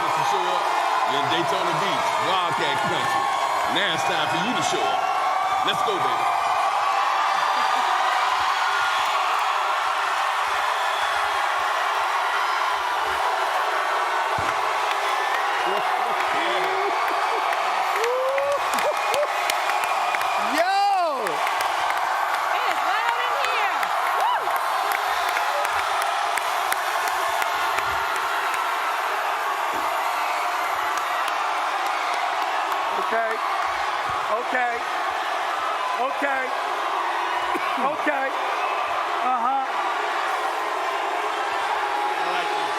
wants to show up, you're in Daytona Beach, Wildcat Country. Now it's time for you to show up. Let's go, baby. Okay. Uh-huh. I like this.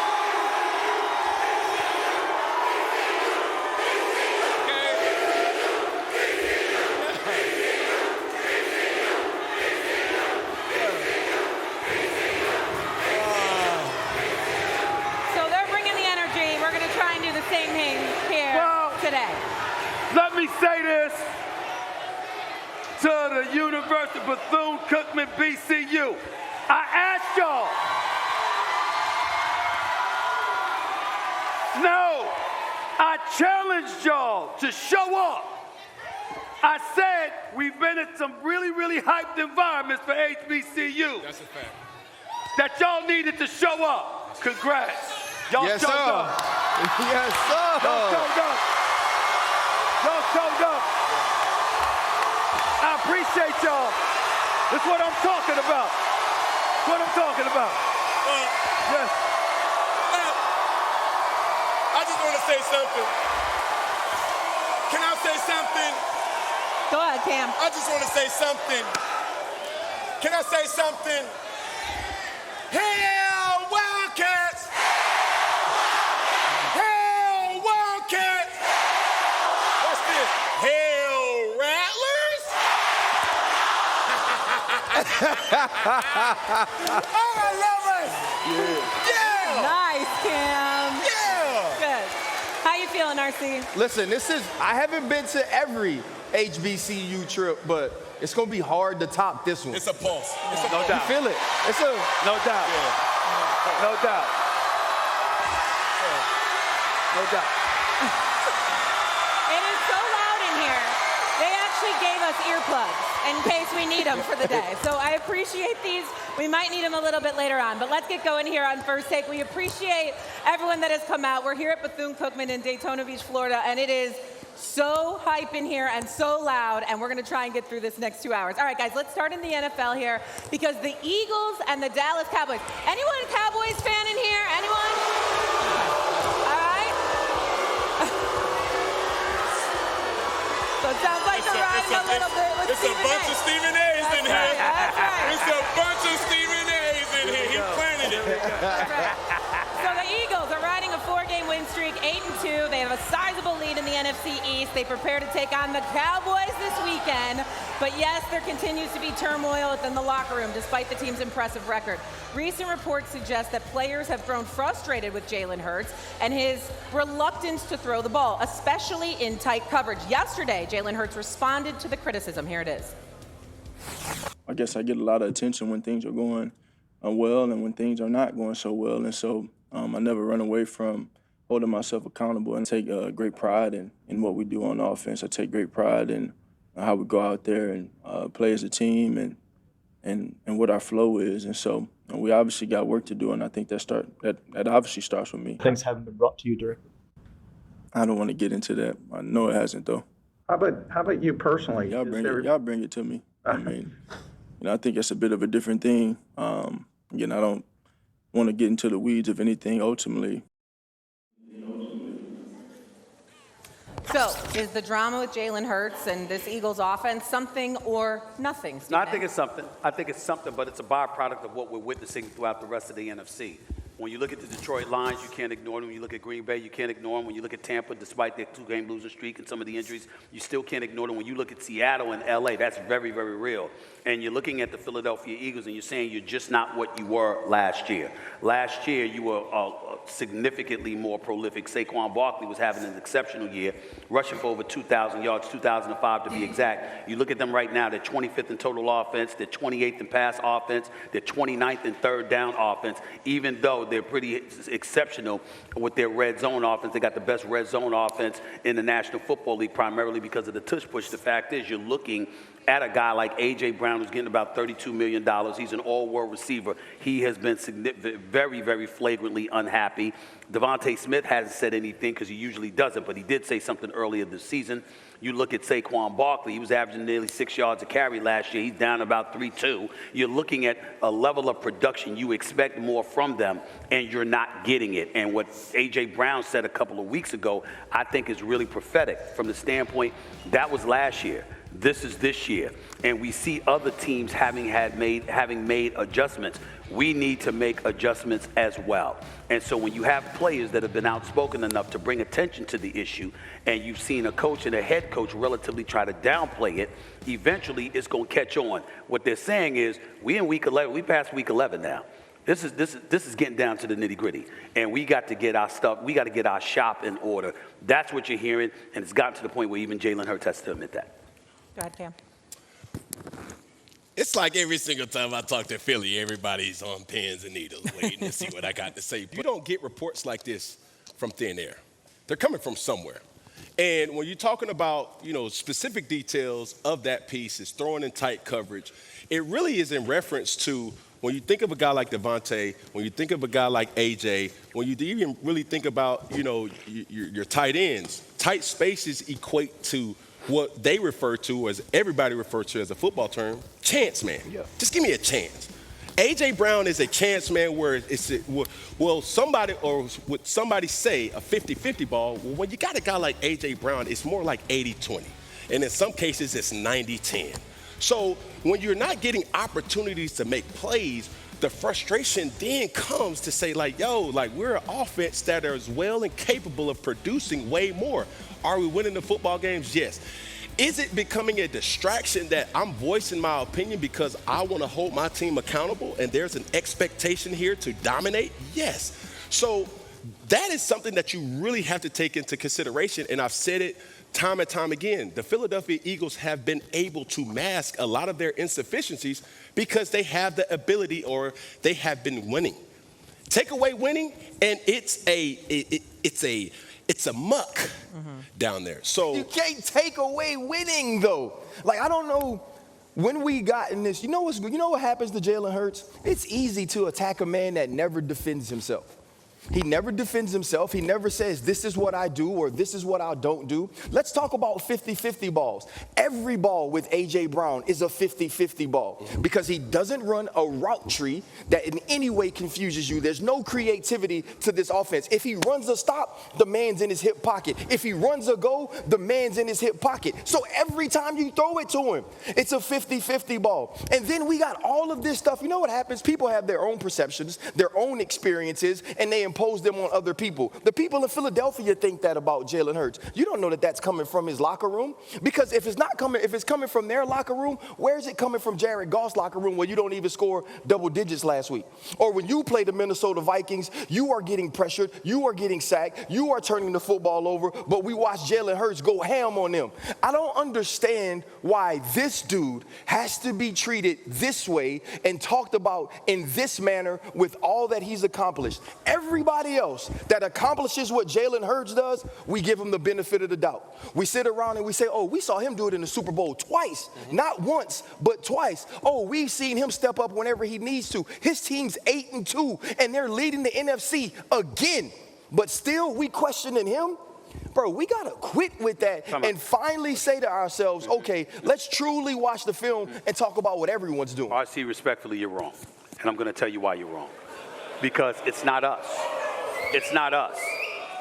So they're bringing the energy. We're going to try and do the same thing here today. Let me say this to the University of Bethune-Cookman, BCU. I asked y'all. No, I challenged y'all to show up. I said we've been in some really, really hyped environments for HBCU. That's a fact. That y'all needed to show up. Congrats. Y'all Yes, showed sir. up. Yes, sir. Y'all showed up. Y'all showed up. I appreciate y'all. That's what I'm talking about. That's what I'm talking about. Yes. I just want to say something. Can I say something? Go ahead, Cam. I just want to say something. Can I say something? Hell, Wildcats! Hell, Wildcats! What's this? Hell, Rattlers? Oh, I love it! Yeah! Nice, Cam. Yeah! Good. How you feeling, RC? Listen, I haven't been to every HBCU trip, but it's going to be hard to top this one. It's a pulse. It's a No pulse. doubt. You feel it? No doubt. No doubt. No doubt. It is so loud in here. They actually gave us earplugs in case we need them for the day. So I appreciate these. We might need them a little bit later on, but let's get going here on First Take. We appreciate everyone that has come out. We're here at Bethune-Cookman in Daytona Beach, Florida, and it is so hype in here and so loud, and we're going to try and get through this next 2 hours. All right, guys, let's start in the NFL here because the Eagles and the Dallas Cowboys. Anyone Cowboys fan in here? Anyone? All right. So it sounds like they're riding a little bit with It's a Stephen bunch A. of Stephen A's in That's right, here. that's right. It's a bunch of Stephen A's in here. He planted it. That's right. So the Eagles are riding a 4-game win streak, 8-2. They have a sizable lead in the NFC East. They prepare to take on the Cowboys this weekend. But yes, there continues to be turmoil within the locker room, despite the team's impressive record. Recent reports suggest that players have grown frustrated with Jalen Hurts and his reluctance to throw the ball, especially in tight coverage. Yesterday, Jalen Hurts responded to the criticism. Here it is. I guess I get a lot of attention when things are going well and when things are not going so well. And so I never run away from holding myself accountable and take great pride in what we do on offense. I take great pride in how we go out there and play as a team and what our flow is. And so we obviously got work to do, and I think that obviously starts with me. Things haven't been brought to you directly. I don't want to get into that. I know it hasn't, though. How about you personally? Y'all bring it to me. I mean, I think it's a bit of a different thing. Again, I don't want to get into the weeds of anything ultimately. So is the drama with Jalen Hurts and this Eagles offense something or nothing, Stephen? No, I think it's something. I think it's something, but it's a byproduct of what we're witnessing throughout the rest of the NFC. When you look at the Detroit Lions, you can't ignore them. When you look at Green Bay, you can't ignore them. When you look at Tampa, despite their 2-game losing streak and some of the injuries, you still can't ignore them. When you look at Seattle and LA, that's very, very real. And you're looking at the Philadelphia Eagles and you're saying you're just not what you were last year. Last year, you were significantly more prolific. Saquon Barkley was having an exceptional year, rushing for over 2,000 yards, 2,005 to be exact. You look at them right now, they're 25th in total offense, they're 28th in pass offense, they're 29th in third down offense, even though they're pretty exceptional with their red zone offense. They got the best red zone offense in the National Football League, primarily because of the tush push. The fact is, you're looking at a guy like A.J. Brown, who's getting about $32 million. He's an all-world receiver. He has been very, very flagrantly unhappy. Devontae Smith hasn't said anything because he usually doesn't, but he did say something earlier this season. You look at Saquon Barkley, he was averaging nearly 6 yards a carry last year. He's down about 3.2. You're looking at a level of production. You expect more from them, and you're not getting it. And what A.J. Brown said a couple of weeks ago, I think is really prophetic from the standpoint that was last year. This is this year, and we see other teams having made adjustments. We need to make adjustments as well. And so when you have players that have been outspoken enough to bring attention to the issue, and you've seen a coach and a head coach relatively try to downplay it, eventually it's going to catch on. What they're saying is, we in week 11, we passed week 11 now. This is getting down to the nitty-gritty, and we got to get our stuff, we got to get our shop in order. That's what you're hearing, and it's gotten to the point where even Jalen Hurts has to admit that. Go ahead, Cam. It's like every single time I talk to Philly, everybody's on pins and needles waiting to see what I got to say. You don't get reports like this from thin air. They're coming from somewhere. And when you're talking about, specific details of that piece, is throwing in tight coverage, it really is in reference to when you think of a guy like Devontae, when you think of a guy like AJ, when you even really think about, your tight ends, tight spaces equate to what they refer to, as everybody refers to as a football term, chance man. Yeah. Just give me a chance. A.J. Brown is a chance man where somebody would somebody say a 50-50 ball? Well, when you got a guy like A.J. Brown, it's more like 80-20. And in some cases, it's 90-10. So when you're not getting opportunities to make plays, the frustration then comes to say, we're an offense that is well and capable of producing way more. Are we winning the football games? Yes. Is it becoming a distraction that I'm voicing my opinion because I want to hold my team accountable and there's an expectation here to dominate? Yes. So that is something that you really have to take into consideration, and I've said it time and time again. The Philadelphia Eagles have been able to mask a lot of their insufficiencies because they have the ability, or they have been winning. Take away winning, and it's a muck down there. So you can't take away winning, though. I don't know when we got in this. You know what happens to Jalen Hurts? It's easy to attack a man that never defends himself. He never defends himself. He never says, this is what I do or this is what I don't do. Let's talk about 50-50 balls. Every ball with A.J. Brown is a 50-50 ball because he doesn't run a route tree that in any way confuses you. There's no creativity to this offense. If he runs a stop, the man's in his hip pocket. If he runs a go, the man's in his hip pocket. So every time you throw it to him, it's a 50-50 ball. And then we got all of this stuff. You know what happens? People have their own perceptions, their own experiences, and they impose them on other people. The people in Philadelphia think that about Jalen Hurts. You don't know that that's coming from his locker room, because if it's coming from their locker room, where is it coming from Jared Goff's locker room where you don't even score double digits last week? Or when you play the Minnesota Vikings, you are getting pressured, you are getting sacked, you are turning the football over, but we watch Jalen Hurts go ham on them. I don't understand why this dude has to be treated this way and talked about in this manner with all that he's accomplished. Everybody else that accomplishes what Jalen Hurts does, we give him the benefit of the doubt. We sit around and we say, oh, we saw him do it in the Super Bowl twice. Not once, but twice. Oh, we've seen him step up whenever he needs to. His team's 8-2, and they're leading the NFC again. But still, we questioning him? Bro, we got to quit with that and finally say to ourselves, okay, let's truly watch the film and talk about what everyone's doing. RC, respectfully, you're wrong. And I'm going to tell you why you're wrong. Because it's not us. It's not us.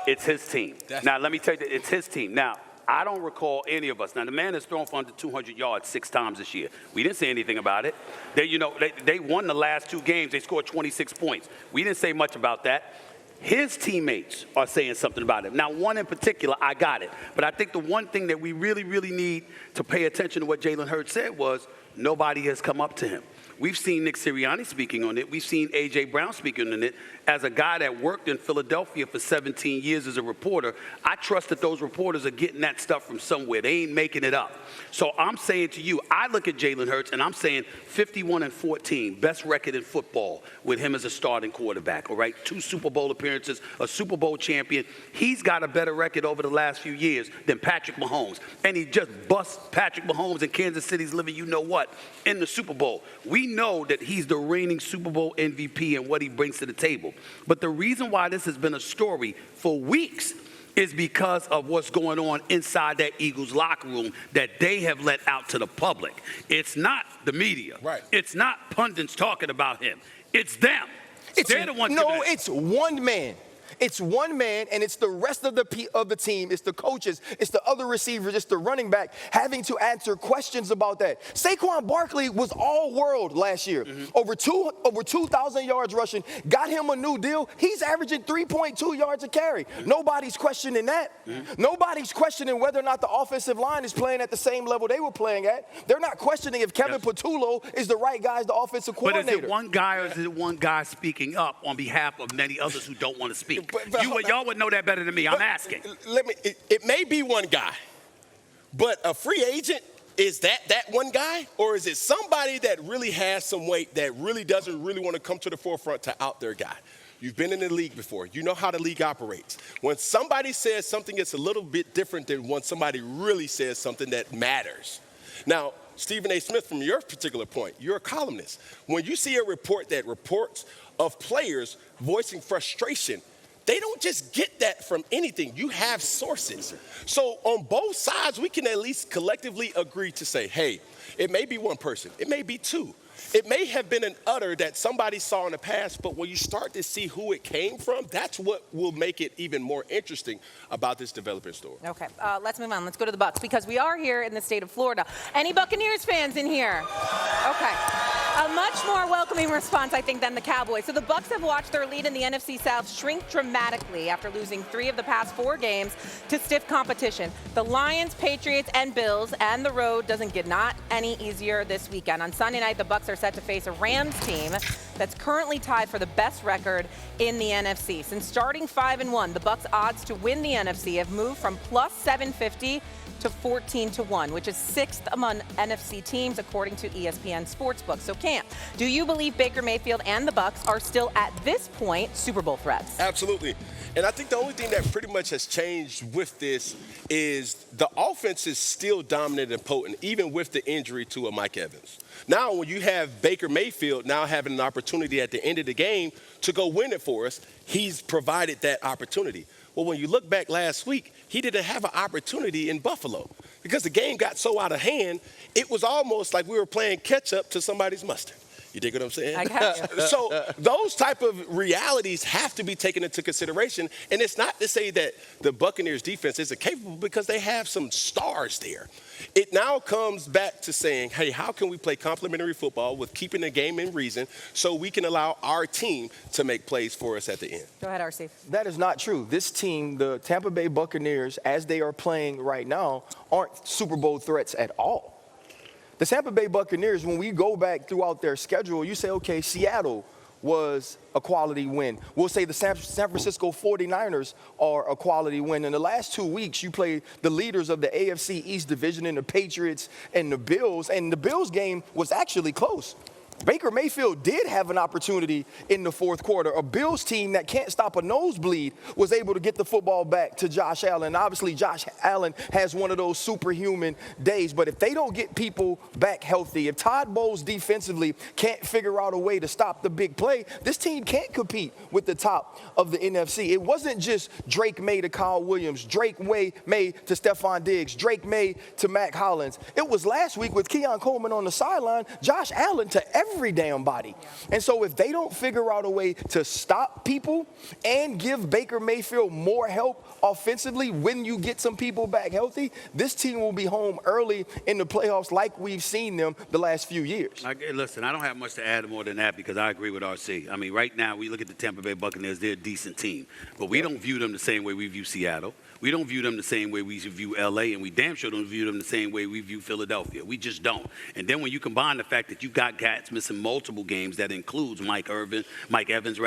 It's his team. Now, let me tell you, it's his team. Now, I don't recall any of us. Now, the man has thrown for under 200 yards 6 times this year. We didn't say anything about it. They won the last 2 games. They scored 26 points. We didn't say much about that. His teammates are saying something about it. Now, one in particular, I got it. But I think the one thing that we really, really need to pay attention to what Jalen Hurts said was nobody has come up to him. We've seen Nick Sirianni speaking on it. We've seen A.J. Brown speaking on it. As a guy that worked in Philadelphia for 17 years as a reporter, I trust that those reporters are getting that stuff from somewhere. They ain't making it up. So I'm saying to you, I look at Jalen Hurts, and I'm saying 51-14, best record in football with him as a starting quarterback, all right? 2 Super Bowl appearances, a Super Bowl champion. He's got a better record over the last few years than Patrick Mahomes. And he just busts Patrick Mahomes in Kansas City's living you-know-what in the Super Bowl. We know that he's the reigning Super Bowl MVP and what he brings to the table. But the reason why this has been a story for weeks is because of what's going on inside that Eagles locker room that they have let out to the public. It's not the media. Right. It's not pundits talking about him. It's them. They're the ones. No, it's one man. It's one man, and it's the rest of the team. It's the coaches. It's the other receivers. It's the running back having to answer questions about that. Saquon Barkley was all world last year. Over 2,000 yards rushing. Got him a new deal. He's averaging 3.2 yards a carry. Nobody's questioning that. Nobody's questioning whether or not the offensive line is playing at the same level they were playing at. They're not questioning if Kevin Patullo is the right guy as the offensive coordinator. But is it one guy or is it one guy speaking up on behalf of many others who don't want to speak? Y'all would know that better than me. I'm asking. It may be one guy, but a free agent, is that one guy? Or is it somebody that really has some weight that really doesn't really want to come to the forefront to out their guy? You've been in the league before. You know how the league operates. When somebody says something, it's a little bit different than when somebody really says something that matters. Now, Stephen A. Smith, from your particular point, you're a columnist. When you see a report that reports of players voicing frustration, they don't just get that from anything. You have sources. So on both sides, we can at least collectively agree to say, hey, it may be one person. It may be 2. It may have been an utter that somebody saw in the past, but when you start to see who it came from, that's what will make it even more interesting about this developing story. Okay, let's move on. Let's go to the Bucs because we are here in the state of Florida. Any Buccaneers fans in here? Okay. A much more welcoming response, I think, than the Cowboys. So the Bucs have watched their lead in the NFC South shrink dramatically after losing 3 of the past 4 games to stiff competition. The Lions, Patriots, and Bills, and the road doesn't get not any easier this weekend. On Sunday night, the Bucs are set to face a Rams team that's currently tied for the best record in the NFC. Since starting 5-1, the Bucs' odds to win the NFC have moved from plus 750 to 14-1, which is 6th among NFC teams according to ESPN Sportsbook. So, Cam, do you believe Baker Mayfield and the Bucs are still at this point Super Bowl threats? Absolutely. And I think the only thing that pretty much has changed with this is the offense is still dominant and potent, even with the injury to a Mike Evans. Now, when you have Baker Mayfield now having an opportunity at the end of the game to go win it for us, he's provided that opportunity. Well, when you look back last week, he didn't have an opportunity in Buffalo because the game got so out of hand, it was almost like we were playing catch-up to somebody's mustard. You dig what I'm saying? I got you. So those type of realities have to be taken into consideration. And it's not to say that the Buccaneers defense isn't capable because they have some stars there. It now comes back to saying, hey, how can we play complementary football with keeping the game in reason so we can allow our team to make plays for us at the end? Go ahead, RC. That is not true. This team, the Tampa Bay Buccaneers, as they are playing right now, aren't Super Bowl threats at all. The Tampa Bay Buccaneers, when we go back throughout their schedule, you say, okay, Seattle was a quality win. We'll say the San Francisco 49ers are a quality win. In the last 2 weeks, you played the leaders of the AFC East Division and the Patriots and the Bills, and the Bills game was actually close. Baker Mayfield did have an opportunity in the fourth quarter. A Bills team that can't stop a nosebleed was able to get the football back to Josh Allen. Obviously, Josh Allen has one of those superhuman days. But if they don't get people back healthy, if Todd Bowles defensively can't figure out a way to stop the big play, this team can't compete with the top of the NFC. It wasn't just Drake May to Kyle Williams, Drake May to Stephon Diggs, Drake May to Mac Hollins. It was last week with Keon Coleman on the sideline, Josh Allen to every damn body. And so if they don't figure out a way to stop people and give Baker Mayfield more help offensively when you get some people back healthy, this team will be home early in the playoffs like we've seen them the last few years. Listen, I don't have much to add more than that because I agree with RC. I mean, right now, we look at the Tampa Bay Buccaneers, they're a decent team. But we don't view them the same way we view Seattle. We don't view them the same way we view L.A., and we damn sure don't view them the same way we view Philadelphia. We just don't. And then when you combine the fact that you got cats missing multiple games. That includes Mike Evans,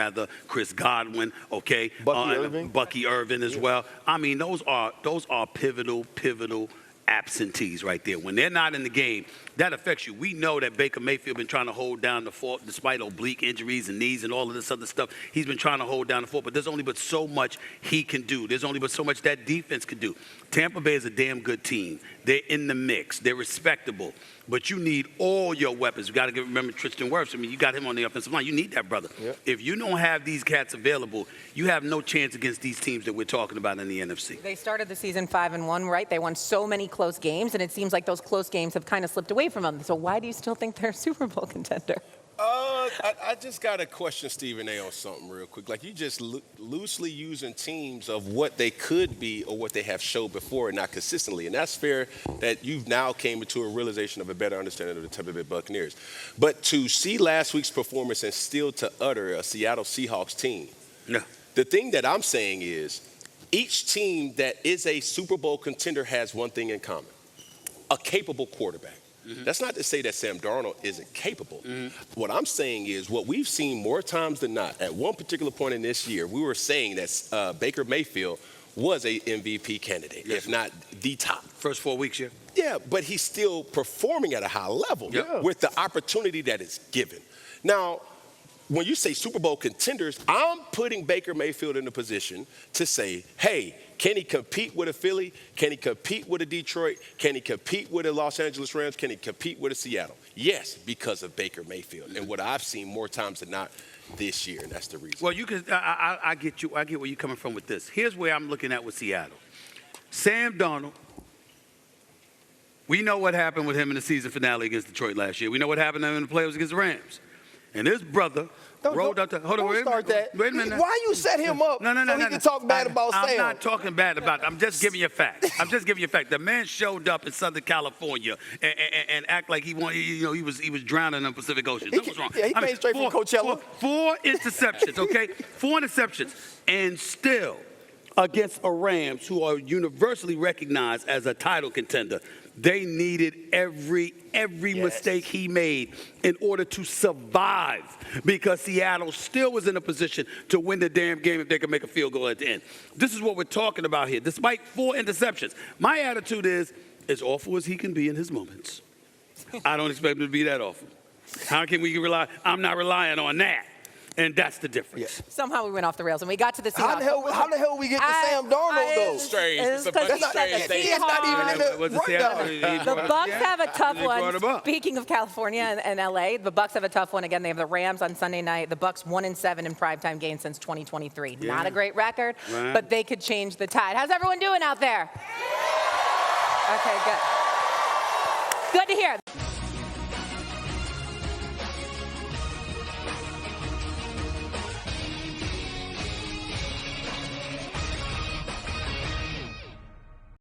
Chris Godwin, okay? Bucky Irvin as well. I mean, those are pivotal absentees right there. When they're not in the game, that affects you. We know that Baker Mayfield been trying to hold down the fort despite oblique injuries and knees and all of this other stuff. He's been trying to hold down the fort, but there's only but so much he can do. There's only but so much that defense can do. Tampa Bay is a damn good team. They're in the mix. They're respectable. But you need all your weapons. You got to remember Tristan Wirfs. I mean, you got him on the offensive line. You need that, brother. Yep. If you don't have these cats available, you have no chance against these teams that we're talking about in the NFC. They started the season 5-1, right? They won so many close games, and it seems like those close games have kind of slipped away from them. So why do you still think they're a Super Bowl contender? I just got to question Stephen A. on something real quick. Like, you just loosely using teams of what they could be or what they have showed before and not consistently. And that's fair that you've now came into a realization of a better understanding of the Tampa Bay Buccaneers. But to see last week's performance and still to utter a Seattle Seahawks team, the thing that I'm saying is each team that is a Super Bowl contender has one thing in common: a capable quarterback. That's not to say that Sam Darnold isn't capable. What I'm saying is what we've seen more times than not. At one particular point in this year, we were saying that Baker Mayfield was a MVP candidate, if not the top. First 4 weeks, Yeah, but he's still performing at a high level with the opportunity that is given. Now, when you say Super Bowl contenders, I'm putting Baker Mayfield in a position to say, hey, can he compete with a Philly? Can he compete with a Detroit? Can he compete with the Los Angeles Rams? Can he compete with a Seattle? Yes, because of Baker Mayfield and what I've seen more times than not this year, and that's the reason. Well, you can. I get you. I get where you're coming from with this. Here's where I'm looking at with Seattle. Sam Darnold. We know what happened with him in the season finale against Detroit last year. We know what happened to him in the playoffs against the Rams. And his brother rolled up to. Hold on, wait a minute. Why you set him up so he can talk bad about Sam? I'm not talking bad about it. I'm just giving you a fact. The man showed up in Southern California and act like he was drowning in the Pacific Ocean. Something was wrong. Yeah, he came straight from Coachella. Four interceptions, okay? 4 interceptions. And still, against a Rams who are universally recognized as a title contender, they needed every mistake he made in order to survive, because Seattle still was in a position to win the damn game if they could make a field goal at the end. This is what we're talking about here. Despite 4 interceptions, my attitude is, as awful as he can be in his moments, I don't expect him to be that awful. How can we rely? I'm not relying on that. And that's the difference. Yeah. Somehow we went off the rails, and we got to the Seahawks. How the hell we get to Sam Darnold, though? Strange. It's a bunch of strange things. He's not even in the rundown. The Bucs have a tough one. Speaking of California and LA, the Bucs have a tough one. Again, they have the Rams on Sunday night. The Bucs 1-7 in primetime games since 2023. Yeah. Not a great record, but they could change the tide. How's everyone doing out there? Okay, good. Good to hear.